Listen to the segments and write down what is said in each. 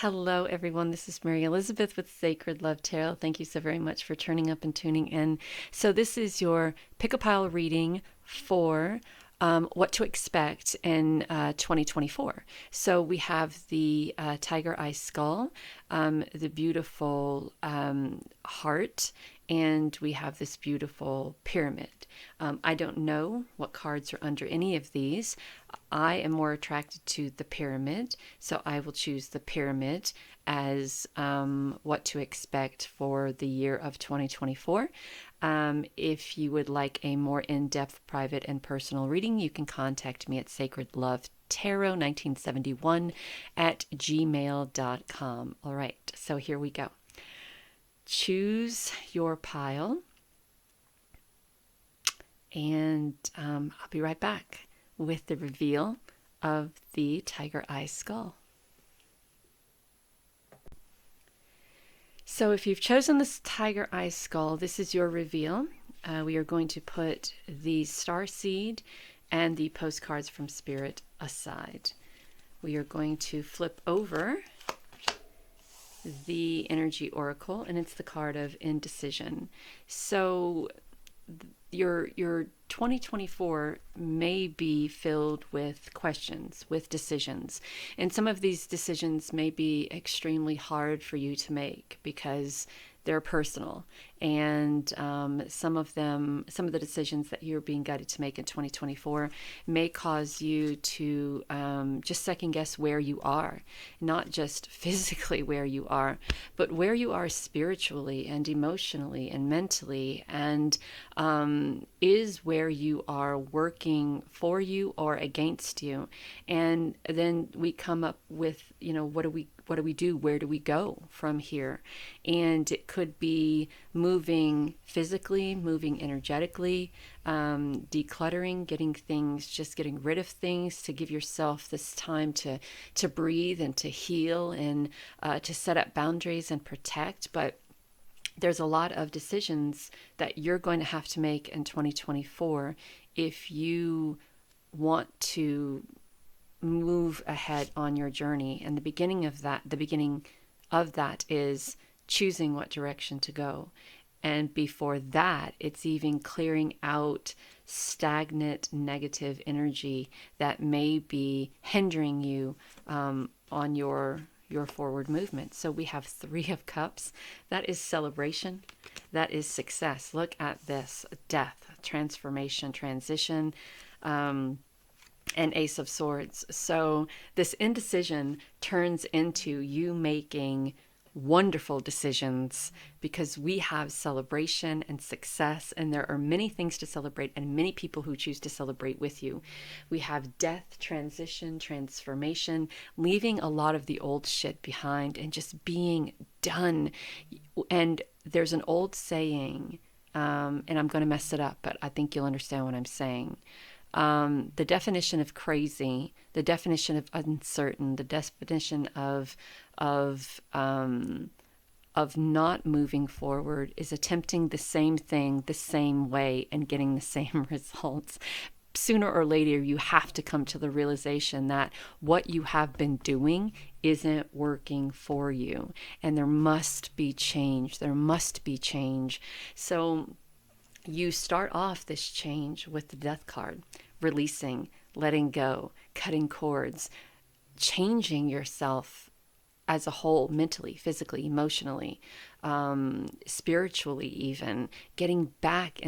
Hello, everyone. This is Mary Elizabeth with Sacred Love Tarot. Thank you so very much for turning up and tuning in. So, this is your pick a pile reading for what to expect in 2024. So, we have the tiger eye skull, the beautiful heart, and we have this beautiful pyramid. I don't know what cards are under any of these. I am more attracted to the pyramid, so I will choose the pyramid as what to expect for the year of 2024. If you would like a more in-depth, private, and personal reading, you can contact me at sacredlovetarot1971 at gmail.com. All right, so here we go. Choose your pile, and I'll be right back with the reveal of the tiger eye skull. So if you've chosen this tiger eye skull, this is your reveal. We are going to put the star seed and the postcards from Spirit aside. We are going to flip over the energy oracle, and it's the card of indecision. So your 2024 may be filled with questions, with decisions. And some of these decisions may be extremely hard for you to make because they're personal. And some of the decisions that you're being guided to make in 2024 may cause you to just second guess where you are, not just physically where you are, but where you are spiritually and emotionally and mentally, and is where you are working for you or against you. And then we come up with, what do we do? Where do we go from here? And it could be moving physically, moving energetically, decluttering, getting rid of things to give yourself this time to breathe and to heal and to set up boundaries and protect. But there's a lot of decisions that you're going to have to make in 2024 if you want to move ahead on your journey. And the beginning of that is choosing what direction to go. And before that, it's even clearing out stagnant negative energy that may be hindering you on your forward movement. So we have Three of Cups. That is celebration. That is success. Look at this: death, transformation, transition, and Ace of Swords. So this indecision turns into you making wonderful decisions because we have celebration and success, and there are many things to celebrate and many people who choose to celebrate with you. We have death, transition, transformation, leaving a lot of the old shit behind and just being done. And there's an old saying, and I'm going to mess it up, but I think you'll understand what I'm saying. The definition of crazy, the definition of uncertain, the definition of not moving forward is attempting the same thing the same way and getting the same results. Sooner or later, you have to come to the realization that what you have been doing isn't working for you, and there must be change. There must be change. So you start off this change with the Death card, releasing, letting go, cutting cords, changing yourself as a whole, mentally, physically, emotionally, spiritually, even getting back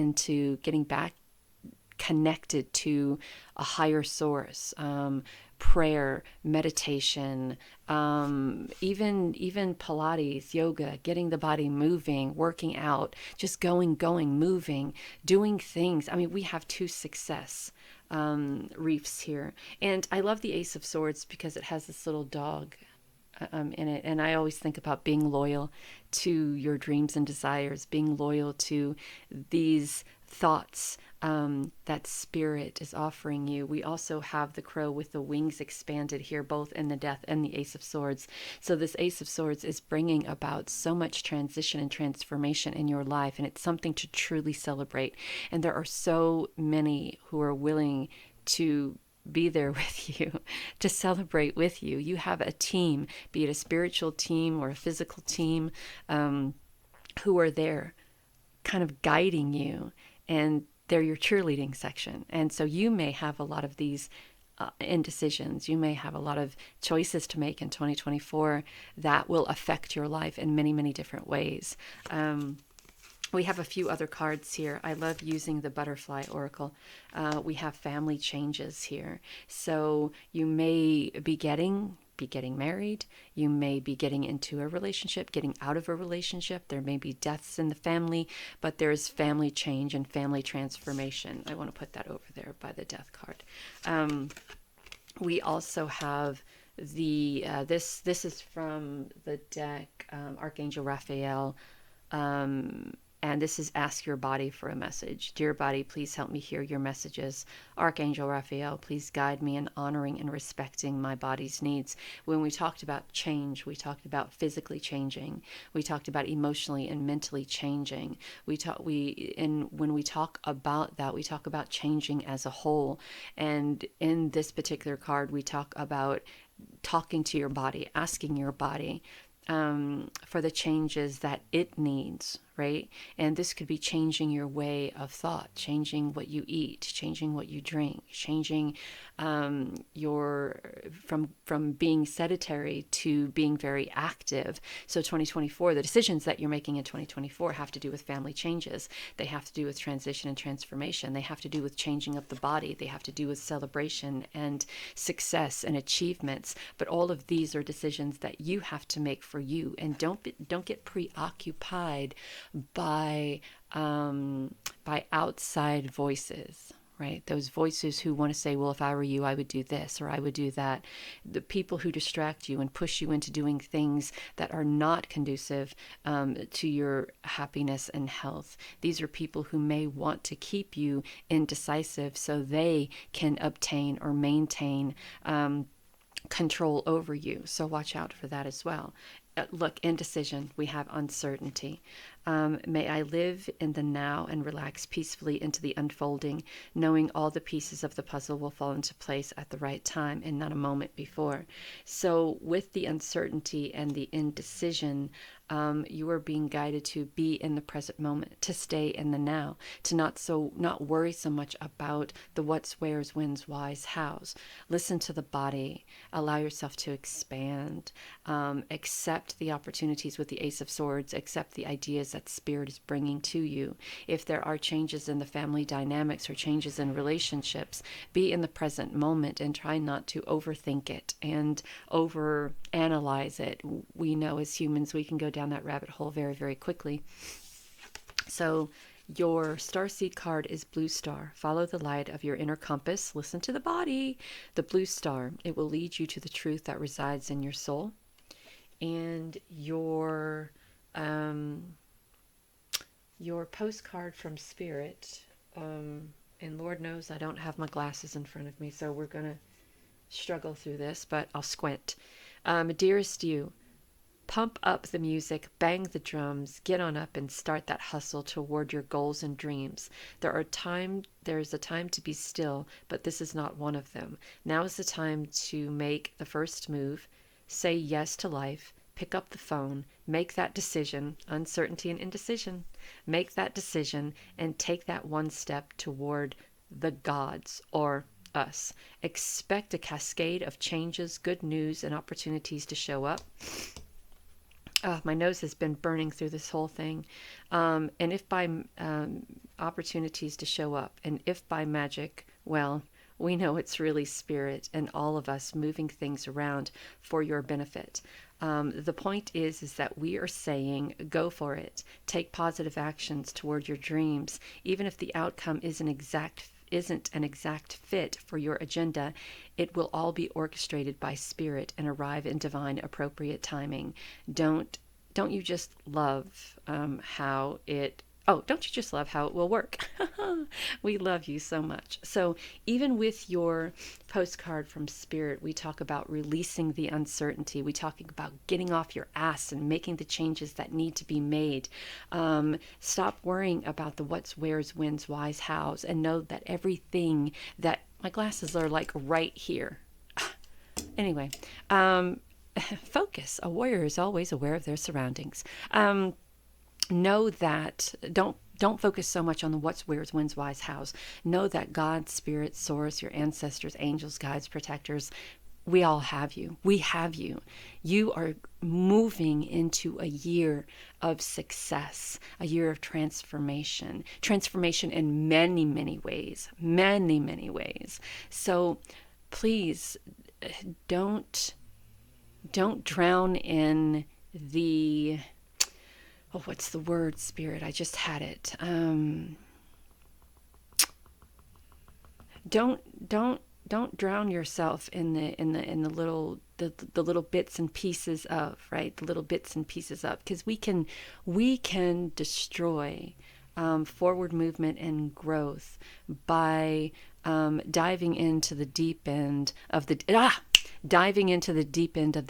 connected to a higher source, prayer, meditation, even Pilates, yoga, getting the body moving, working out, just going, moving, doing things. I mean, we have two success reefs here. And I love the Ace of Swords because it has this little dog in it. And I always think about being loyal to your dreams and desires, being loyal to these thoughts that spirit is offering you. We also have the crow with the wings expanded here, both in the Death and the Ace of Swords. So this Ace of Swords is bringing about so much transition and transformation in your life, and it's something to truly celebrate. And there are so many who are willing to be there with you, to celebrate with you. You have a team, be it a spiritual team or a physical team, who are there kind of guiding you, and they're your cheerleading section. And so you may have a lot of these indecisions. You may have a lot of choices to make in 2024 that will affect your life in many, many different ways. We have a few other cards here. I love using the butterfly oracle. We have family changes here. So you may be getting married. You may be getting into a relationship, getting out of a relationship. There may be deaths in the family, but there's family change and family transformation. I want to put that over there by the death card. We also have the this is from the deck, Archangel Raphael. And this is Ask Your Body for a Message. Dear body, please help me hear your messages. Archangel Raphael, please guide me in honoring and respecting my body's needs. When we talked about change, we talked about physically changing. We talked about emotionally and mentally changing. When we talk about that, we talk about changing as a whole. And in this particular card, we talk about talking to your body, asking your body for the changes that it needs, right? And this could be changing your way of thought, changing what you eat, changing what you drink, changing your from being sedentary to being very active. So 2024, the decisions that you're making in 2024 have to do with family changes. They have to do with transition and transformation. They have to do with changing of the body. They have to do with celebration and success and achievements. But all of these are decisions that you have to make for you. And don't get preoccupied by outside voices, right? Those voices who want to say, well, if I were you, I would do this or I would do that. The people who distract you and push you into doing things that are not conducive to your happiness and health. These are people who may want to keep you indecisive so they can obtain or maintain control over you. So watch out for that as well. Look, indecision, we have uncertainty. May I live in the now and relax peacefully into the unfolding, knowing all the pieces of the puzzle will fall into place at the right time and not a moment before. So with the uncertainty and the indecision, you are being guided to be in the present moment, to stay in the now, to not worry so much about the what's, where's, when's, why's, how's. Listen to the body, allow yourself to expand, accept the opportunities with the Ace of Swords, accept the ideas that Spirit is bringing to you. If there are changes in the family dynamics or changes in relationships, be in the present moment and try not to overthink it and over analyze it. We know as humans we can go down that rabbit hole very, very quickly. So your starseed card is Blue Star. Follow the light of your inner compass. Listen to the body. The Blue Star, it will lead you to the truth that resides in your soul. And your postcard from Spirit, and Lord knows I don't have my glasses in front of me, so we're going to struggle through this, but I'll squint. Dearest you, pump up the music, bang the drums, get on up and start that hustle toward your goals and dreams. There is a time to be still, but this is not one of them. Now is the time to make the first move, say yes to life, pick up the phone, make that decision, uncertainty and indecision, make that decision and take that one step toward the gods or us. Expect a cascade of changes, good news, and opportunities to show up. My nose has been burning through this whole thing. And if by opportunities to show up, and if by magic, well, we know it's really Spirit and all of us moving things around for your benefit. The point is that we are saying, go for it. Take positive actions toward your dreams, even if the outcome isn't an exact fit for your agenda. It will all be orchestrated by Spirit and arrive in divine appropriate timing. Don't you just love how it don't you just love how it will work? We love you so much. So even with your postcard from Spirit, we talk about releasing the uncertainty. We talk about getting off your ass and making the changes that need to be made. Stop worrying about the what's, where's, when's, why's, how's, and know that everything that My glasses are like right here. Anyway, focus. A warrior is always aware of their surroundings. Know that don't focus so much on the what's, where's, when's, why's, how's. Know that God, Spirit, Source, your ancestors, angels, guides, protectors, we all have you. We have you. You are moving into a year of success, a year of transformation. Transformation in many, many ways. Many, many ways. So please don't drown in the, oh, what's the word, Spirit? I just had it. Don't drown yourself in the little the little bits and pieces of, right? The little bits and pieces of, because we can destroy forward movement and growth by diving into the deep end of the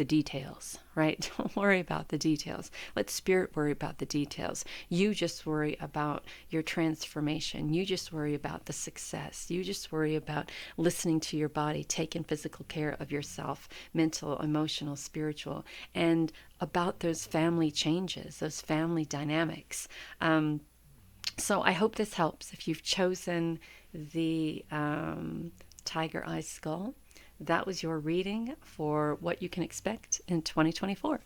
details, right? Don't worry about the details. Let Spirit worry about the details. You just worry about your transformation. You just worry about the success. You just worry about listening to your body, taking physical care of yourself, mental, emotional, spiritual, and about those family changes, those family dynamics. So I hope this helps. If you've chosen the Tiger Eye Skull, that was your reading for what you can expect in 2024.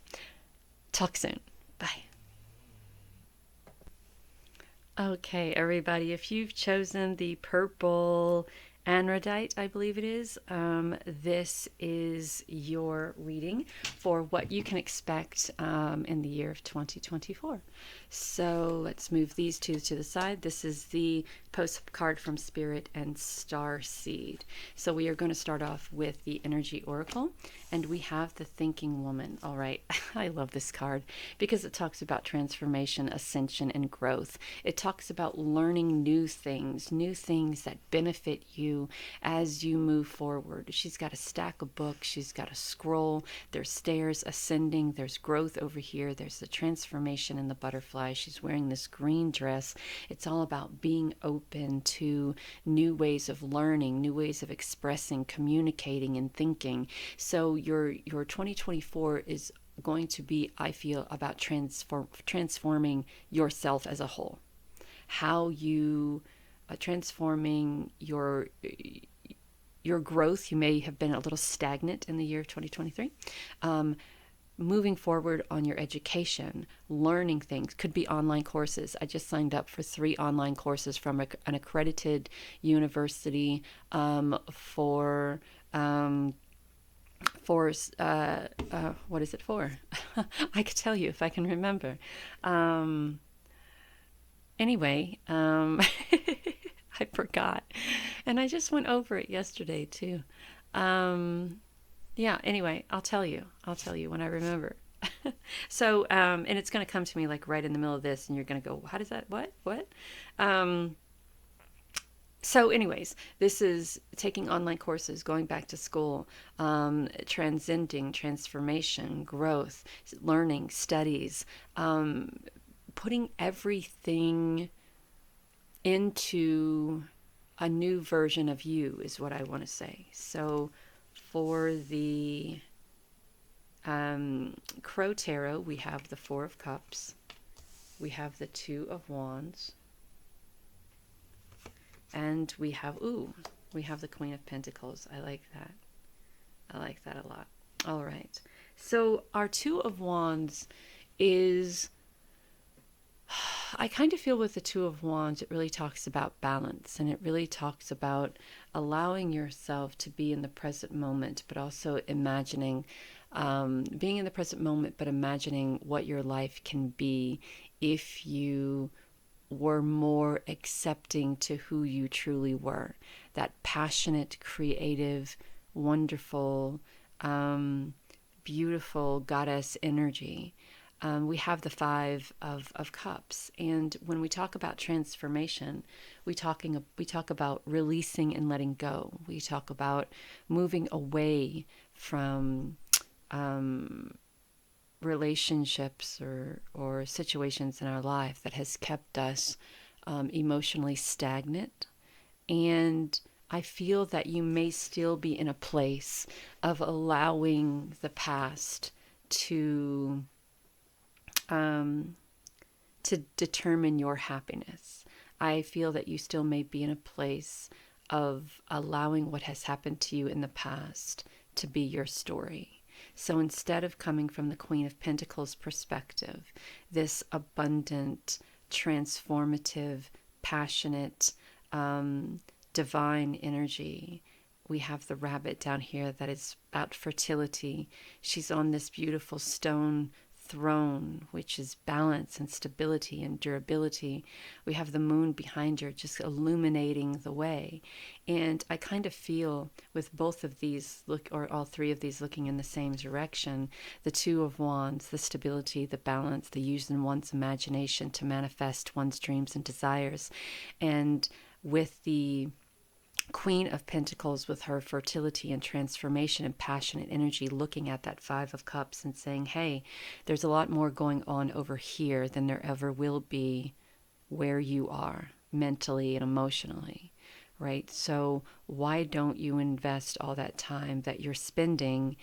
Talk soon. Bye. Okay, everybody, if you've chosen the purple anrodite, I believe it is, this is your reading for what you can expect in the year of 2024. So let's move these two to the side. This is the postcard from Spirit and Star Seed. So we are going to start off with the Energy Oracle, and we have the Thinking Woman. All right, I love this card because it talks about transformation, ascension, and growth. It talks about learning new things that benefit you as you move forward. She's got a stack of books. She's got a scroll. There's stairs ascending. There's growth over here. There's the transformation in the butterfly. She's wearing this green dress. It's all about being open to new ways of learning, new ways of expressing, communicating, and thinking. So your 2024 is going to be, I feel, about transforming yourself as a whole. How you transforming your growth. You may have been a little stagnant in the year of 2023. Moving forward on your education, learning things, could be online courses. I just signed up for 3 online courses from an accredited university for what is it for? I could tell you if I can remember. Anyway, I forgot, and I just went over it yesterday too. Yeah, anyway, I'll tell you when I remember. So, and it's going to come to me like right in the middle of this, and you're going to go, how does that, what? So anyways, this is taking online courses, going back to school, transcending, transformation, growth, learning, studies, putting everything into a new version of you is what I want to say. So for the Crow Tarot, we have the 4 of Cups, we have the 2 of Wands, and we have the Queen of Pentacles. I like that a lot. All right. So our 2 of Wands is, I kind of feel with the 2 of Wands, it really talks about balance, and it really talks about allowing yourself to be in the present moment, but also imagining, being in the present moment, but imagining what your life can be if you were more accepting to who you truly were. That passionate, creative, wonderful, beautiful goddess energy. We have the 5 of Cups, and when we talk about transformation, we talk about releasing and letting go. We talk about moving away from relationships or situations in our life that has kept us emotionally stagnant, and I feel that you may still be in a place of allowing the past to determine your happiness. I feel that you still may be in a place of allowing what has happened to you in the past to be your story. So instead of coming from the Queen of Pentacles perspective, this abundant, transformative, passionate, divine energy, we have the rabbit down here that is about fertility. She's on this beautiful stone throne, which is balance and stability and durability. We have the moon behind her just illuminating the way. And I kind of feel with both of these, or all three of these looking in the same direction, the Two of Wands, the stability, the balance, the using one's imagination to manifest one's dreams and desires. And with the Queen of Pentacles with her fertility and transformation and passionate energy, looking at that Five of Cups and saying, hey, there's a lot more going on over here than there ever will be where you are mentally and emotionally, right? So why don't you invest all that time that you're spending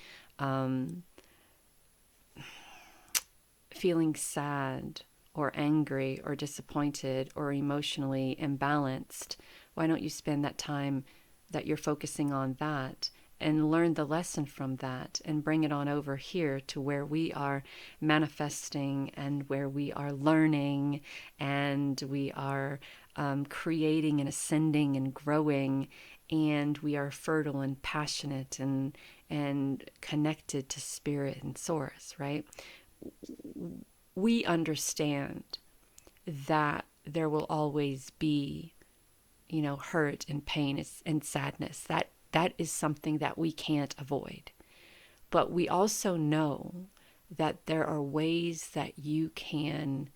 feeling sad or angry or disappointed or emotionally imbalanced? Why don't you spend that time that you're focusing on that and learn the lesson from that and bring it on over here to where we are manifesting and where we are learning and we are creating and ascending and growing, and we are fertile and passionate and connected to spirit and source, right? We understand that there will always be, hurt and pain and sadness. That is something that we can't avoid. But we also know that there are ways that you can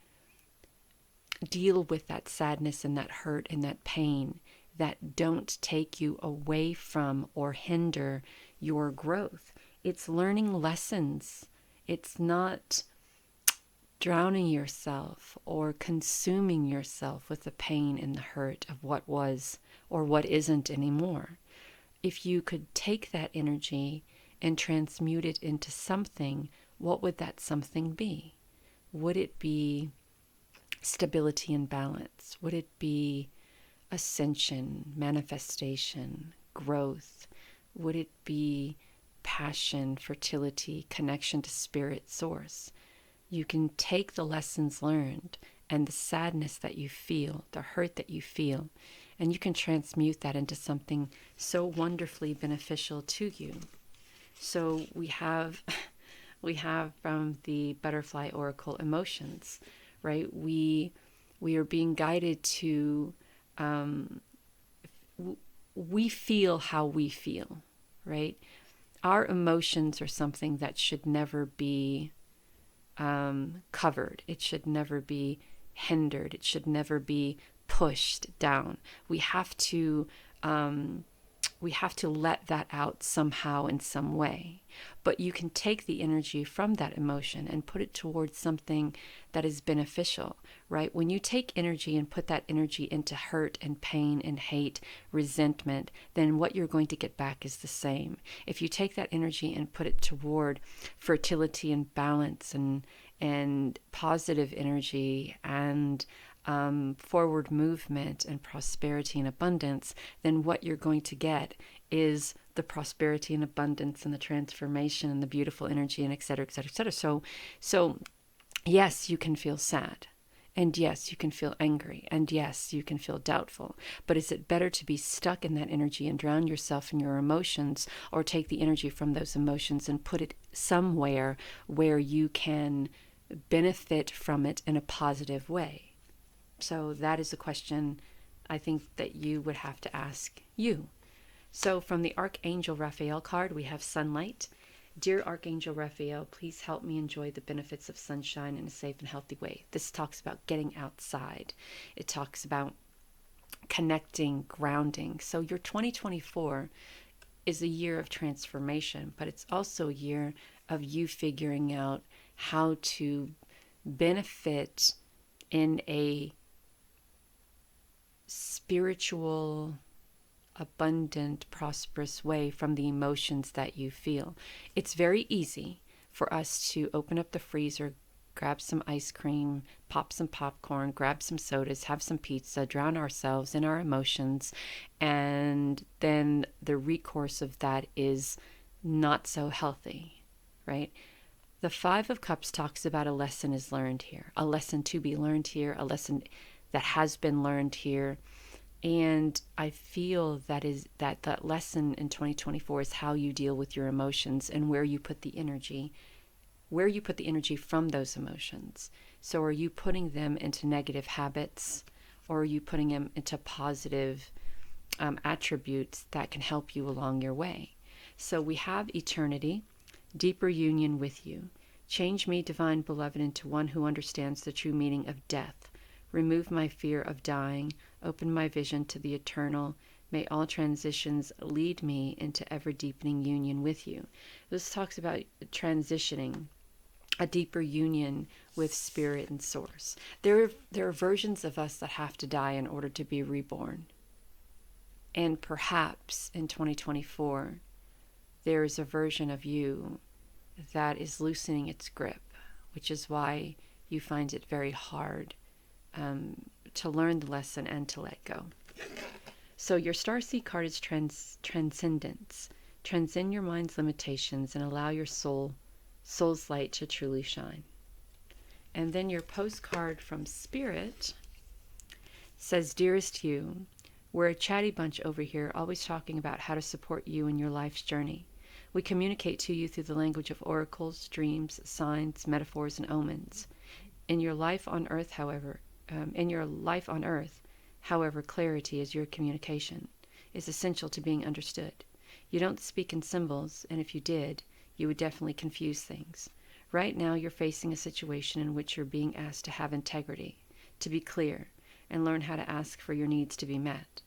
deal with that sadness and that hurt and that pain that don't take you away from or hinder your growth. It's learning lessons. It's not drowning yourself or consuming yourself with the pain and the hurt of what was or what isn't anymore. If you could take that energy and transmute it into something, what would that something be? Would it be stability and balance? Would it be ascension, manifestation, growth? Would it be passion, fertility, connection to spirit source? You can take the lessons learned and the sadness that you feel, the hurt that you feel, and you can transmute that into something so wonderfully beneficial to you. So we have from the Butterfly Oracle emotions, right? We are being guided to, we feel how we feel, right? Our emotions are something that should never be covered. It should never be hindered. It should never be pushed down. We have to let that out somehow in some way. But you can take the energy from that emotion and put it towards something that is beneficial, right? When you take energy and put that energy into hurt and pain and hate, resentment, then what you're going to get back is the same. If you take that energy and put it toward fertility and balance and positive energy and forward movement and prosperity and abundance, then what you're going to get is the prosperity and abundance and the transformation and the beautiful energy and et cetera, et cetera, et cetera. So yes, you can feel sad. And yes, you can feel angry. And yes, you can feel doubtful. But is it better to be stuck in that energy and drown yourself in your emotions, or take the energy from those emotions and put it somewhere where you can benefit from it in a positive way? So that is a question I think that you would have to ask you. So from the Archangel Raphael card, we have sunlight. Dear Archangel Raphael, please help me enjoy the benefits of sunshine in a safe and healthy way. This talks about getting outside. It talks about connecting, grounding. So your 2024 is a year of transformation, but it's also a year of you figuring out how to benefit in a spiritual, abundant, prosperous way from the emotions that you feel. It's very easy for us to open up the freezer, grab some ice cream, pop some popcorn, grab some sodas, have some pizza, drown ourselves in our emotions, and then the recourse of that is not so healthy, right? The Five of Cups talks about a lesson is learned here, a lesson to be learned here, a lesson that has been learned here. And I feel that lesson in 2024 is how you deal with your emotions and where you put the energy from those emotions. So are you putting them into negative habits, or are you putting them into positive attributes that can help you along your way? So we have eternity, deeper union with you. Change me, divine beloved, into one who understands the true meaning of death. Remove my fear of dying. Open my vision to the eternal. May all transitions lead me into ever-deepening union with you. This talks about transitioning, a deeper union with spirit and source. There are versions of us that have to die in order to be reborn. And perhaps in 2024, there is a version of you that is loosening its grip, which is why you find it very hard to learn the lesson and to let go. So your Starseed card is transcendence. Transcend your mind's limitations and allow your soul's light to truly shine. And then your postcard from Spirit says, Dearest you, we're a chatty bunch over here, always talking about how to support you in your life's journey. We communicate to you through the language of oracles, dreams, signs, metaphors, and omens. In your life on Earth, however, clarity is your communication, is essential to being understood. You don't speak in symbols, and if you did, you would definitely confuse things. Right now, you're facing a situation in which you're being asked to have integrity, to be clear, and learn how to ask for your needs to be met.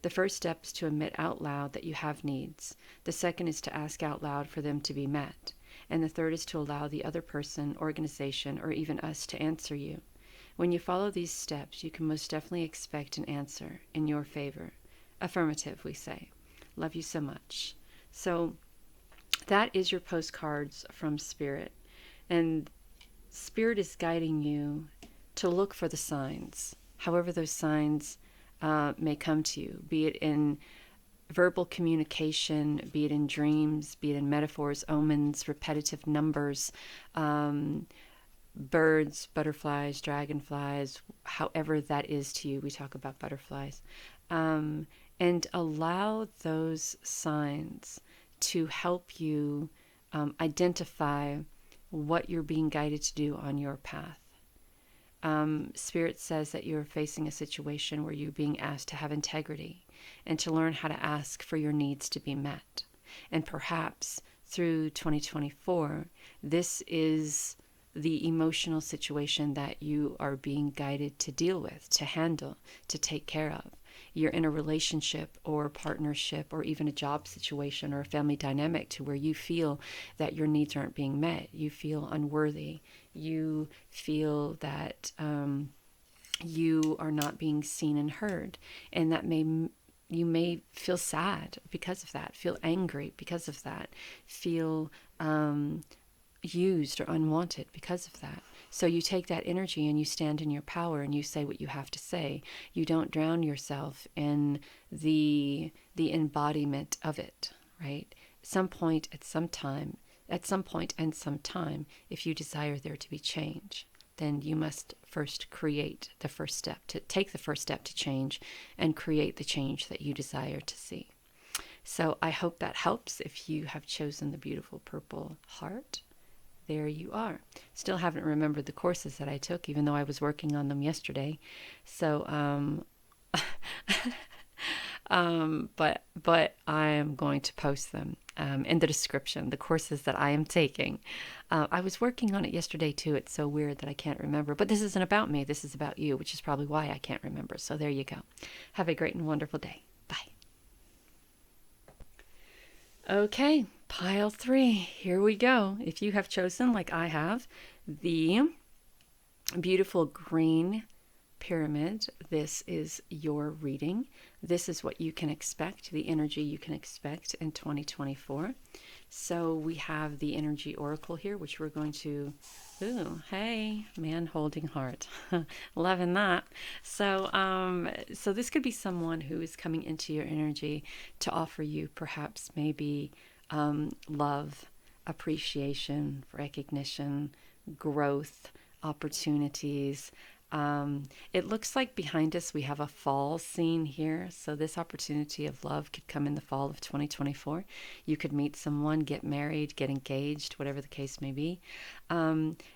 The first step is to admit out loud that you have needs. The second is to ask out loud for them to be met. And the third is to allow the other person, organization, or even us to answer you. When you follow these steps, you can most definitely expect an answer in your favor. Affirmative, we say. Love you so much. So that is your postcards from Spirit. And Spirit is guiding you to look for the signs, however those signs may come to you, be it in verbal communication, be it in dreams, be it in metaphors, omens, repetitive numbers, birds, butterflies, dragonflies, however that is to you. We talk about butterflies. And allow those signs to help you identify what you're being guided to do on your path. Spirit says that you're facing a situation where you're being asked to have integrity and to learn how to ask for your needs to be met. And perhaps through 2024, this is the emotional situation that you are being guided to deal with, to handle, to take care of. You're in a relationship or partnership or even a job situation or a family dynamic to where you feel that your needs aren't being met. You feel unworthy. You feel that you are not being seen and heard. And that you may feel sad because of that, feel angry because of that, feel used or unwanted because of that. So you take that energy and you stand in your power and you say what you have to say. You don't drown yourself in the embodiment of it, right? At some point and some time, if you desire there to be change, then you must first create the first step, to take the first step to change and create the change that you desire to see. So I hope that helps. If you have chosen the beautiful purple heart, there you are. Still haven't remembered the courses that I took, even though I was working on them yesterday. So, but I am going to post them in the description, the courses that I am taking. I was working on it yesterday too. It's so weird that I can't remember. But this isn't about me. This is about you, which is probably why I can't remember. So there you go. Have a great and wonderful day. Bye. Okay, pile 3. Here we go. If you have chosen, like I have, the beautiful green pyramid, this is your reading. This is what you can expect, the energy you can expect in 2024. So we have the energy oracle here, which we're going to, ooh, hey, man holding heart. Loving that. So this could be someone who is coming into your energy to offer you perhaps maybe love, appreciation, recognition, growth, opportunities. It looks like behind us we have a fall scene here. So this opportunity of love could come in the fall of 2024. You could meet someone, get married, get engaged, whatever the case may be.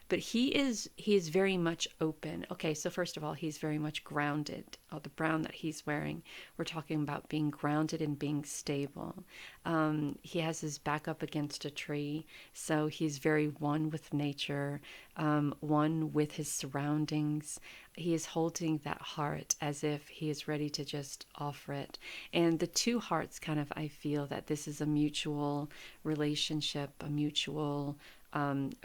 But he is very much open. Okay, so first of all, he's very much grounded. Oh, the brown that he's wearing, we're talking about being grounded and being stable. He has his back up against a tree, so he's very one with nature, one with his surroundings. He is holding that heart as if he is ready to just offer it. And the two hearts kind of, I feel that this is a mutual relationship, a mutual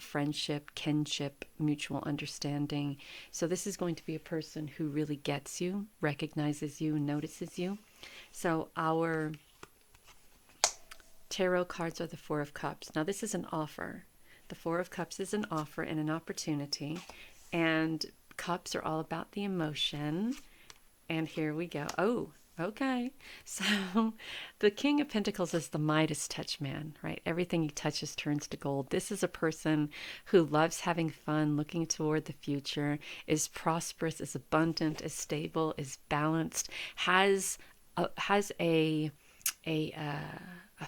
friendship, kinship, mutual understanding. So this is going to be a person who really gets you, recognizes you, notices you. So our tarot cards are the Four of Cups. Now this is an offer. The Four of Cups is an offer and an opportunity. And cups are all about the emotion. And here we go. Oh, okay. So the King of Pentacles is the Midas touch man, right? Everything he touches turns to gold. This is a person who loves having fun, looking toward the future, is prosperous, is abundant, is stable, is balanced, has a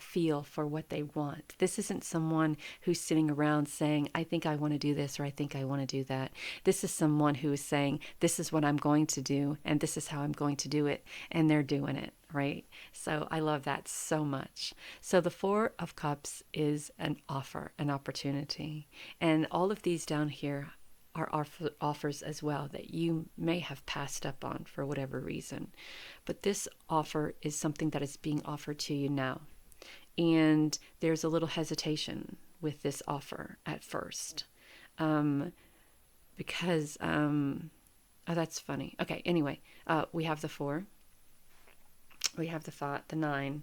feel for what they want. This isn't someone who's sitting around saying, I think I want to do this or I think I want to do that. This is someone who is saying, this is what I'm going to do and this is how I'm going to do it. And they're doing it, right? So I love that so much. So the Four of Cups is an offer, an opportunity. And all of these down here are offers as well that you may have passed up on for whatever reason. But this offer is something that is being offered to you now. And there's a little hesitation with this offer at first. Because, oh, that's funny. Okay, anyway, we have the 4. We have the 9.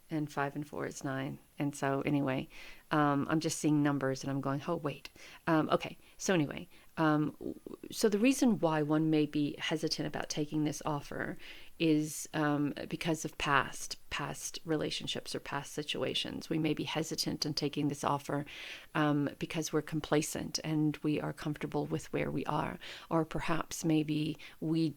And 5 and 4 is 9. And so anyway, I'm just seeing numbers and I'm going, oh, wait. Okay, so anyway, so the reason why one may be hesitant about taking this offer is because of past relationships or past situations. We may be hesitant in taking this offer because we're complacent and we are comfortable with where we are. Or perhaps maybe we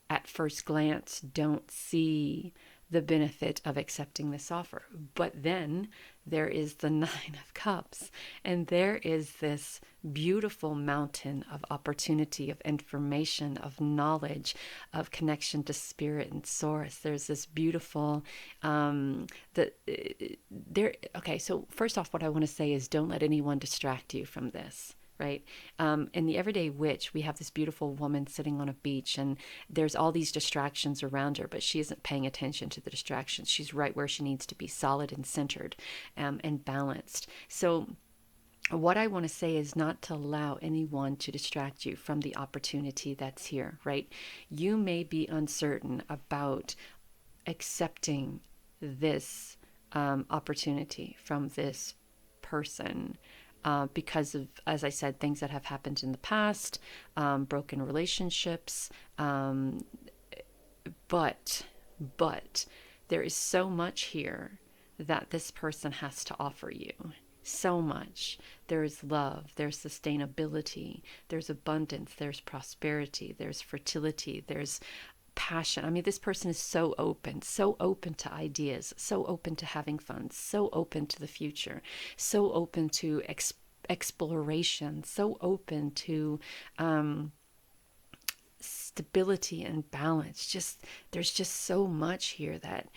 at first glance don't see the benefit of accepting this offer. But then there is the 9 of Cups, and there is this beautiful mountain of opportunity, of information, of knowledge, of connection to spirit and source. There's this beautiful, okay, so first off, what I want to say is don't let anyone distract you from this. Right? In the Everyday Witch, we have this beautiful woman sitting on a beach and there's all these distractions around her, but she isn't paying attention to the distractions. She's right where she needs to be, solid and centered and balanced. So what I want to say is not to allow anyone to distract you from the opportunity that's here, right? You may be uncertain about accepting this opportunity from this person. Because of, as I said, things that have happened in the past, broken relationships, but there is so much here that this person has to offer you. So much. There is love, there's sustainability, there's abundance, there's prosperity, there's fertility, there's passion. I mean, this person is so open to ideas, so open to having fun, so open to the future, so open to exploration, so open to stability and balance. Just there's just so much here that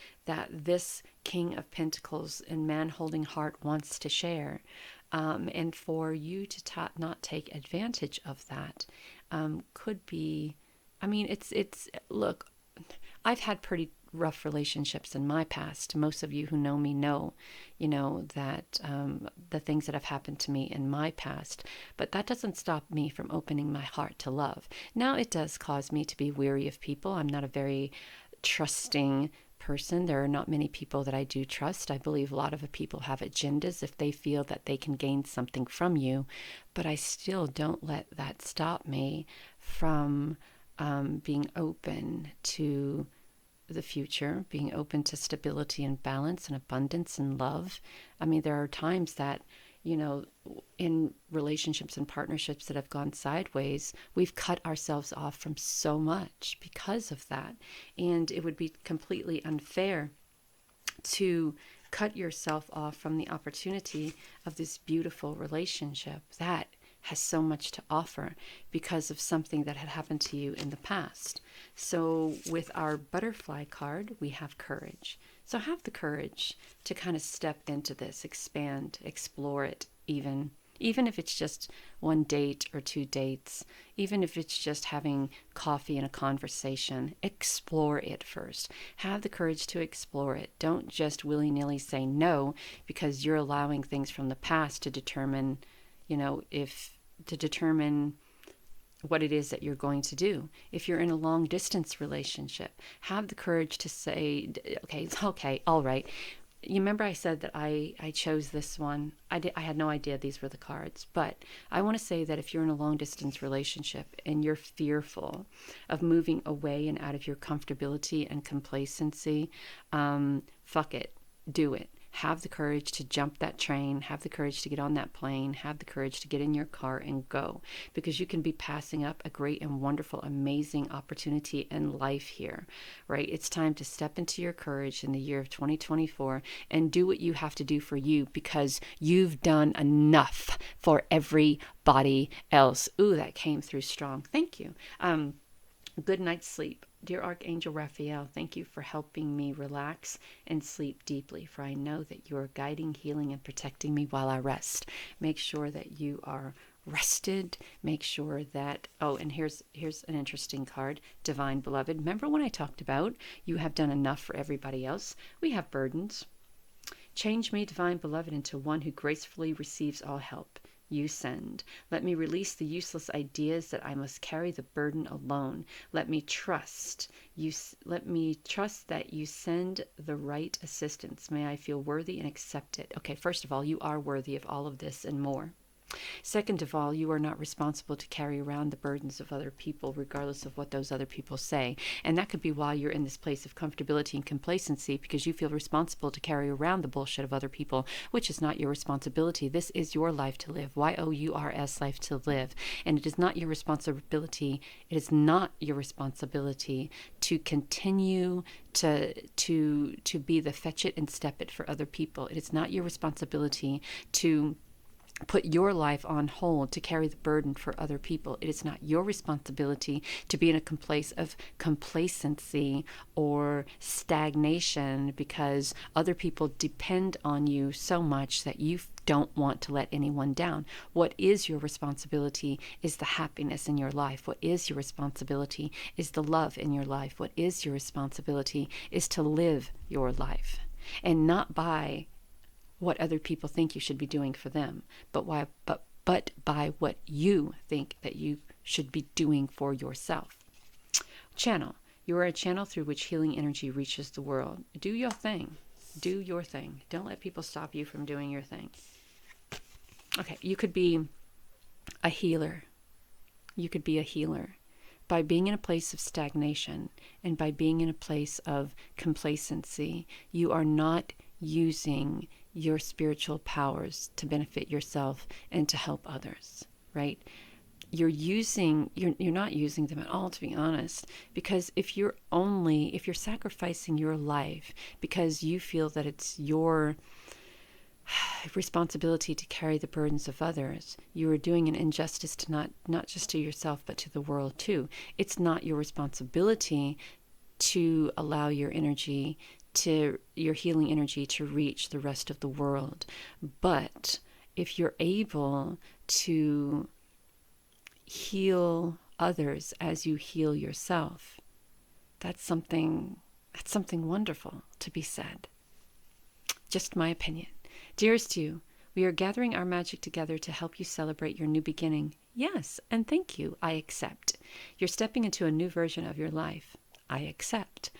this King of Pentacles and man holding heart wants to share, and for you to not take advantage of that could be. I mean, it's look, I've had pretty rough relationships in my past. Most of you who know me know, that the things that have happened to me in my past. But that doesn't stop me from opening my heart to love. Now, it does cause me to be weary of people. I'm not a very trusting person. There are not many people that I do trust. I believe a lot of people have agendas if they feel that they can gain something from you. But I still don't let that stop me from being open to the future, being open to stability and balance and abundance and love. I mean, there are times that, in relationships and partnerships that have gone sideways, we've cut ourselves off from so much because of that. And it would be completely unfair to cut yourself off from the opportunity of this beautiful relationship that has so much to offer because of something that had happened to you in the past. So with our butterfly card, we have courage. So have the courage to kind of step into this, expand, explore it, even if it's just one date or two dates, even if it's just having coffee and a conversation. Explore it first. Have the courage to explore it. Don't just willy-nilly say no because you're allowing things from the past to determine what it is that you're going to do. If you're in a long distance relationship, have the courage to say, okay, all right. You remember I said that I chose this one. I had no idea these were the cards, but I want to say that if you're in a long distance relationship and you're fearful of moving away and out of your comfortability and complacency, fuck it, do it. Have the courage to jump that train, have the courage to get on that plane, have the courage to get in your car and go, because you can be passing up a great and wonderful, amazing opportunity in life here, right? It's time to step into your courage in the year of 2024 and do what you have to do for you, because you've done enough for everybody else. Ooh, that came through strong. Thank you. Good night's sleep. Dear Archangel Raphael, thank you for helping me relax and sleep deeply, for I know that you are guiding, healing, and protecting me while I rest. Make sure that you are rested. Make sure that, and here's an interesting card, Divine Beloved. Remember when I talked about you have done enough for everybody else? We have burdens. Change me, Divine Beloved, into one who gracefully receives all help you send. Let me release the useless ideas that I must carry the burden alone. Let me trust you. Let me trust that you send the right assistance. May I feel worthy and accepted. Okay, first of all, you are worthy of all of this and more. Second of all, you are not responsible to carry around the burdens of other people, regardless of what those other people say. And that could be why you're in this place of comfortability and complacency, because you feel responsible to carry around the bullshit of other people, which is not your responsibility. This is your life to live. YOURS, life to live. And it is not your responsibility. It is not your responsibility to continue to be the fetch it and step it for other people. It is not your responsibility to put your life on hold to carry the burden for other people. It is not your responsibility to be in a place of complacency or stagnation because other people depend on you so much that you don't want to let anyone down. What is your responsibility is the happiness in your life. What is your responsibility is the love in your life. What is your responsibility is to live your life, and not by what other people think you should be doing for them, but by what you think that you should be doing for yourself. Channel. You are a channel through which healing energy reaches the world. Do your thing. Do your thing. Don't let people stop you from doing your thing. Okay, you could be a healer. You could be a healer. By being in a place of stagnation and by being in a place of complacency, you are not using your spiritual powers to benefit yourself and to help others, right? You're not using them at all, to be honest, because if you're sacrificing your life because you feel that it's your responsibility to carry the burdens of others, you are doing an injustice to not just to yourself but to the world too. It's not your responsibility to allow your healing energy to reach the rest of the world. But if you're able to heal others as you heal yourself, that's something That's something wonderful to be said. Just my opinion. Dearest you, we are gathering our magic together to help you celebrate your new beginning. Yes, and thank you. I accept. You're stepping into a new version of your life. I accept.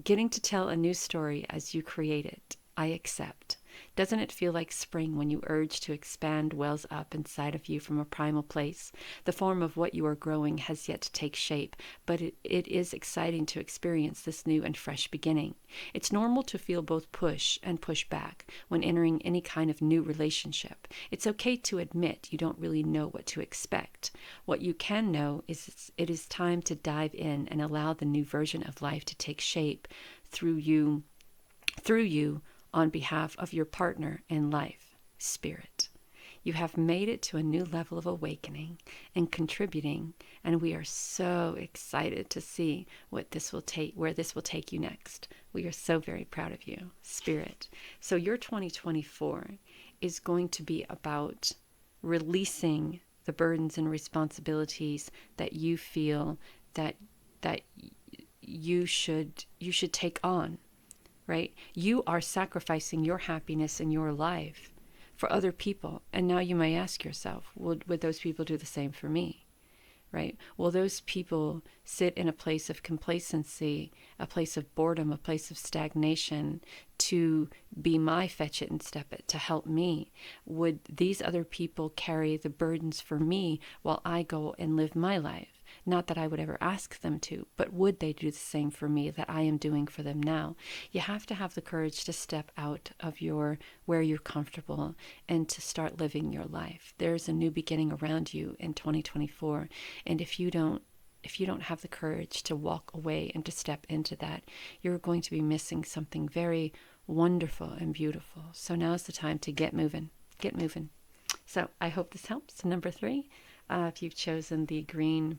Getting to tell a new story as you create it. I accept. Doesn't it feel like spring when you urge to expand wells up inside of you from a primal place? The form of what you are growing has yet to take shape, but it is exciting to experience this new and fresh beginning. It's normal to feel both push and push back when entering any kind of new relationship. It's okay to admit you don't really know what to expect. What you can know is it is time to dive in and allow the new version of life to take shape through you on behalf of your partner in life, Spirit. You have made it to a new level of awakening and contributing, and we are so excited to see where this will take you next. We are so very proud of you, Spirit. So your 2024 is going to be about releasing the burdens and responsibilities that you feel that you should take on. Right? You are sacrificing your happiness in your life for other people. And now you may ask yourself, would those people do the same for me? Right? Will those people sit in a place of complacency, a place of boredom, a place of stagnation to be my fetch it and step it, to help me? Would these other people carry the burdens for me while I go and live my life? Not that I would ever ask them to, but would they do the same for me that I am doing for them now? You have to have the courage to step out of where you're comfortable and to start living your life. There's a new beginning around you in 2024, and if you don't have the courage to walk away and to step into that, you're going to be missing something very wonderful and beautiful. So now's the time to get moving. Get moving. So I hope this helps. Number 3, if you've chosen the green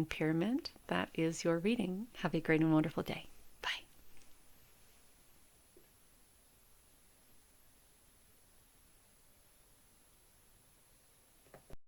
pyramid, that is your reading. Have a great and wonderful day.